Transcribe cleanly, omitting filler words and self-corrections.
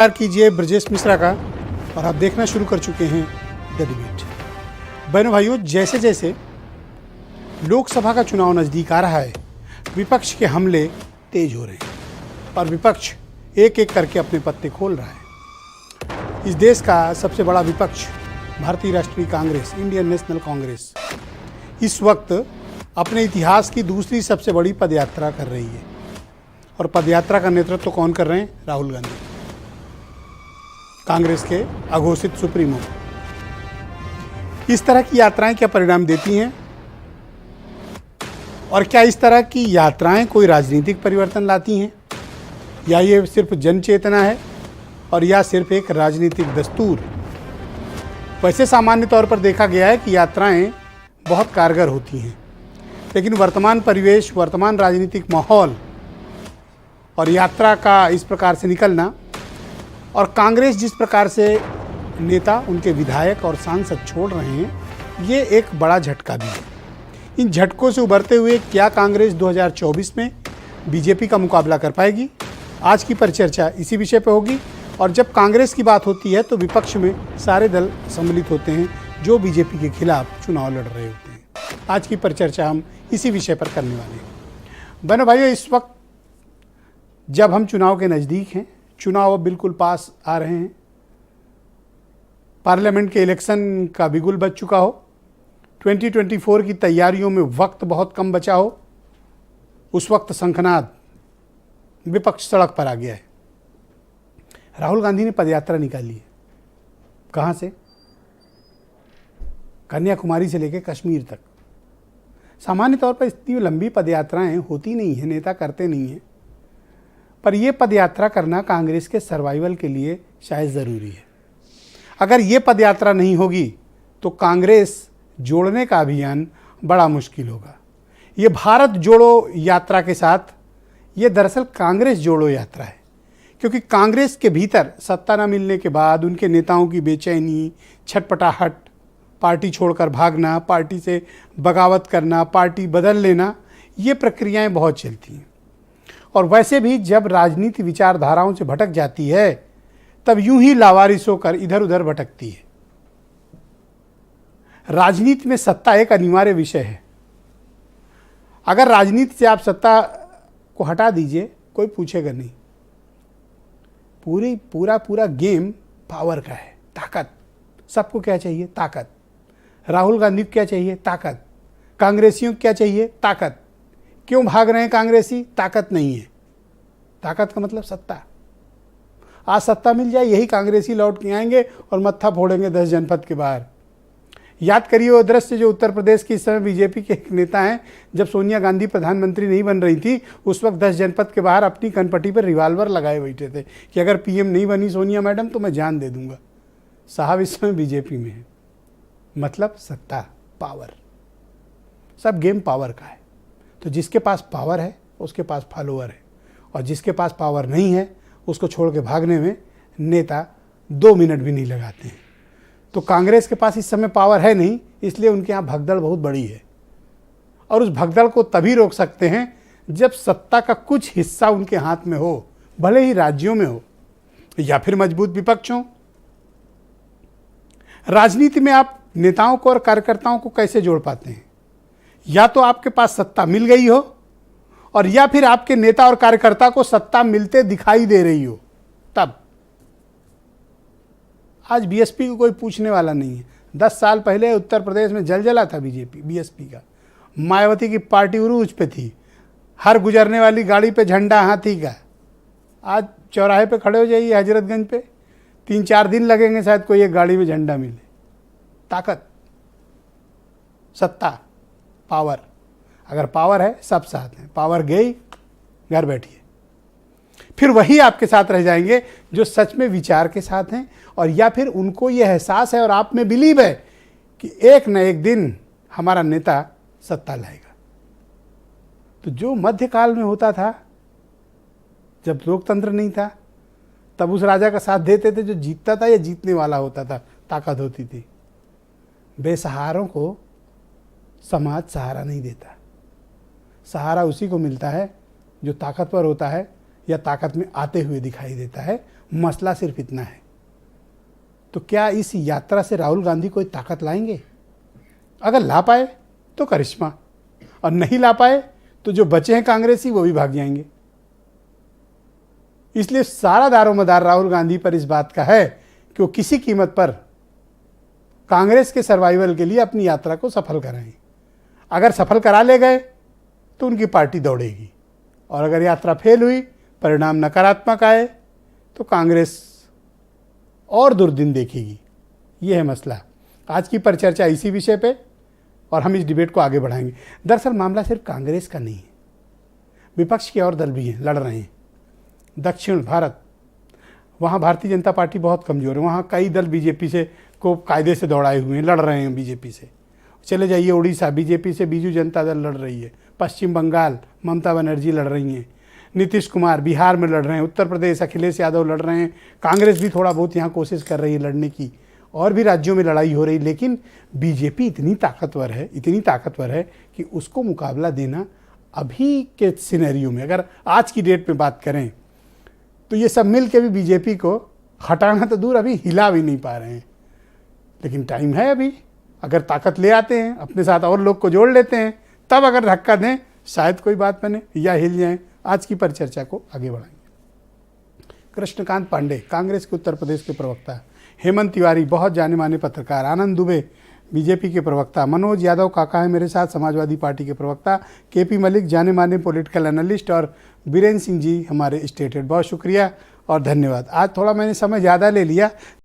नमस्कार कीजिए ब्रजेश मिश्रा का और आप देखना शुरू कर चुके हैं द डिबेट। बहनों भाइयों, जैसे जैसे लोकसभा का चुनाव नज़दीक आ रहा है, विपक्ष के हमले तेज हो रहे हैं और विपक्ष एक एक करके अपने पत्ते खोल रहा है। इस देश का सबसे बड़ा विपक्ष भारतीय राष्ट्रीय कांग्रेस, इंडियन नेशनल कांग्रेस, इस वक्त अपने इतिहास की दूसरी सबसे बड़ी पदयात्रा कर रही है। और पदयात्रा का नेतृत्व कौन कर रहे हैं? राहुल गांधी, कांग्रेस के अघोषित सुप्रीमो। इस तरह की यात्राएं क्या परिणाम देती हैं और क्या इस तरह की यात्राएं कोई राजनीतिक परिवर्तन लाती हैं, या ये सिर्फ जन चेतना है और या सिर्फ एक राजनीतिक दस्तूर? वैसे सामान्य तौर पर देखा गया है कि यात्राएं बहुत कारगर होती हैं, लेकिन वर्तमान परिवेश, वर्तमान राजनीतिक माहौल और यात्रा का इस प्रकार से निकलना और कांग्रेस जिस प्रकार से नेता, उनके विधायक और सांसद छोड़ रहे हैं, ये एक बड़ा झटका भी है। इन झटकों से उभरते हुए क्या कांग्रेस 2024 में बीजेपी का मुकाबला कर पाएगी? आज की परिचर्चा इसी विषय पर होगी। और जब कांग्रेस की बात होती है तो विपक्ष में सारे दल सम्मिलित होते हैं जो बीजेपी के खिलाफ चुनाव लड़ रहे होते हैं। आज की परिचर्चा हम इसी विषय पर करने वाले हैं। बहनों भाइयों, इस वक्त जब हम चुनाव के नज़दीक हैं, चुनाव अब बिल्कुल पास आ रहे हैं, पार्लियामेंट के इलेक्शन का बिगुल बज चुका हो, 2024 की तैयारियों में वक्त बहुत कम बचा हो, उस वक्त शंखनाद विपक्ष सड़क पर आ गया है। राहुल गांधी ने पदयात्रा निकाली है। कहाँ से? कन्याकुमारी से लेकर कश्मीर तक। सामान्य तौर पर इतनी लंबी पदयात्राएं होती नहीं है, नेता करते नहीं हैं, पर यह पदयात्रा करना कांग्रेस के सर्वाइवल के लिए शायद ज़रूरी है। अगर ये पदयात्रा नहीं होगी तो कांग्रेस जोड़ने का अभियान बड़ा मुश्किल होगा। ये भारत जोड़ो यात्रा के साथ ये दरअसल कांग्रेस जोड़ो यात्रा है, क्योंकि कांग्रेस के भीतर सत्ता न मिलने के बाद उनके नेताओं की बेचैनी, छटपटाहट, पार्टी छोड़कर भागना, पार्टी से बगावत करना, पार्टी बदल लेना, ये प्रक्रियाएं बहुत चलती हैं। और वैसे भी जब राजनीति विचारधाराओं से भटक जाती है तब यूं ही लावारिस होकर इधर उधर भटकती है। राजनीति में सत्ता एक अनिवार्य विषय है। अगर राजनीति से आप सत्ता को हटा दीजिए, कोई पूछेगा नहीं। पूरा गेम पावर का है, ताकत। सबको क्या चाहिए? ताकत। राहुल गांधी को क्या चाहिए? ताकत। कांग्रेसियों को क्या चाहिए? ताकत। क्यों भाग रहे हैं कांग्रेसी? ताकत नहीं है। ताकत का मतलब सत्ता। आज सत्ता मिल जाए, यही कांग्रेसी लौट के आएंगे और मत्था फोड़ेंगे 10 जनपद के बाहर। याद करिए वो दृश्य जो उत्तर प्रदेश के इस समय बीजेपी के एक नेता हैं, जब सोनिया गांधी प्रधानमंत्री नहीं बन रही थी, उस वक्त 10 जनपद के बाहर अपनी कनपट्टी पर रिवाल्वर लगाए बैठे थे कि अगर पीएम नहीं बनी सोनिया मैडम तो मैं जान दे दूंगा। साहब इस समय बीजेपी में है। मतलब सत्ता, पावर, सब गेम पावर का है। तो जिसके पास पावर है उसके पास फॉलोअर है, और जिसके पास पावर नहीं है उसको छोड़ के भागने में नेता 2 मिनट भी नहीं लगाते हैं। तो कांग्रेस के पास इस समय पावर है नहीं, इसलिए उनके यहाँ भगदड़ बहुत बड़ी है। और उस भगदड़ को तभी रोक सकते हैं जब सत्ता का कुछ हिस्सा उनके हाथ में हो, भले ही राज्यों में हो, या फिर मजबूत विपक्ष हो। राजनीति में आप नेताओं को और कार्यकर्ताओं को कैसे जोड़ पाते हैं? या तो आपके पास सत्ता मिल गई हो, और या फिर आपके नेता और कार्यकर्ता को सत्ता मिलते दिखाई दे रही हो, तब। आज बीएसपी को कोई पूछने वाला नहीं है। 10 साल पहले उत्तर प्रदेश में जलजला था बीएसपी का। मायावती की पार्टी उरूज पे थी, हर गुजरने वाली गाड़ी पे झंडा हाथी का। आज चौराहे पे खड़े हो जाइए हजरतगंज पे, 3-4 दिन लगेंगे शायद कोई एक गाड़ी में झंडा मिले। ताकत, सत्ता, पावर। अगर पावर है सब साथ हैं, पावर गई घर बैठिए। फिर वही आपके साथ रह जाएंगे जो सच में विचार के साथ हैं, और या फिर उनको ये एहसास है और आप में बिलीव है कि एक न एक दिन हमारा नेता सत्ता लाएगा। तो जो मध्यकाल में होता था, जब लोकतंत्र नहीं था, तब उस राजा का साथ देते थे जो जीतता था या जीतने वाला होता था, ताकत होती थी। बेसहारों को समाज सहारा नहीं देता। सहारा उसी को मिलता है जो ताकतवर होता है या ताकत में आते हुए दिखाई देता है, मसला सिर्फ इतना है। तो क्या इस यात्रा से राहुल गांधी कोई ताकत लाएंगे? अगर ला पाए तो करिश्मा, और नहीं ला पाए तो जो बचे हैं कांग्रेसी वो भी भाग जाएंगे। इसलिए सारा दारोमदार राहुल गांधी पर इस बात का है कि वो किसी कीमत पर कांग्रेस के सर्वाइवल के लिए अपनी यात्रा को सफल कराएं। अगर सफल करा ले गए तो उनकी पार्टी दौड़ेगी, और अगर यात्रा फेल हुई, परिणाम नकारात्मक आए, तो कांग्रेस और दुर्दिन देखेगी। ये है मसला। आज की परिचर्चा इसी विषय पे, और हम इस डिबेट को आगे बढ़ाएंगे। दरअसल मामला सिर्फ कांग्रेस का नहीं है, विपक्ष के और दल भी हैं, लड़ रहे हैं। दक्षिण भारत, वहाँ भारतीय जनता पार्टी बहुत कमज़ोर है, वहाँ कई दल बीजेपी से को कायदे से दौड़ाए हुए हैं, लड़ रहे हैं बीजेपी से। चले जाइए उड़ीसा, बीजेपी से बीजू जनता दल लड़ रही है। पश्चिम बंगाल, ममता बनर्जी लड़ रही हैं। नीतीश कुमार बिहार में लड़ रहे हैं। उत्तर प्रदेश, अखिलेश यादव लड़ रहे हैं। कांग्रेस भी थोड़ा बहुत यहाँ कोशिश कर रही है लड़ने की, और भी राज्यों में लड़ाई हो रही। लेकिन बीजेपी इतनी ताकतवर है कि उसको मुकाबला देना अभी के सिनेरियो में, अगर आज की डेट में बात करें, तो ये सब मिल के भी बीजेपी को हटाना तो दूर, अभी हिला भी नहीं पा रहे हैं। लेकिन टाइम है अभी, अगर ताकत ले आते हैं, अपने साथ और लोग को जोड़ लेते हैं, तब अगर धक्का दें शायद कोई बात बने या हिल जाएं। आज की परिचर्चा को आगे बढ़ाएंगे। कृष्णकांत पांडे, कांग्रेस के उत्तर प्रदेश के प्रवक्ता। हेमंत तिवारी, बहुत जाने माने पत्रकार। आनंद दुबे, बीजेपी के प्रवक्ता। मनोज यादव काका है मेरे साथ, समाजवादी पार्टी के प्रवक्ता। केपी मलिक, जाने माने पॉलिटिकल एनालिस्ट। और बीरेन्द्र सिंह जी, हमारे स्टेट हेड। बहुत शुक्रिया और धन्यवाद। आज थोड़ा मैंने समय ज़्यादा ले लिया।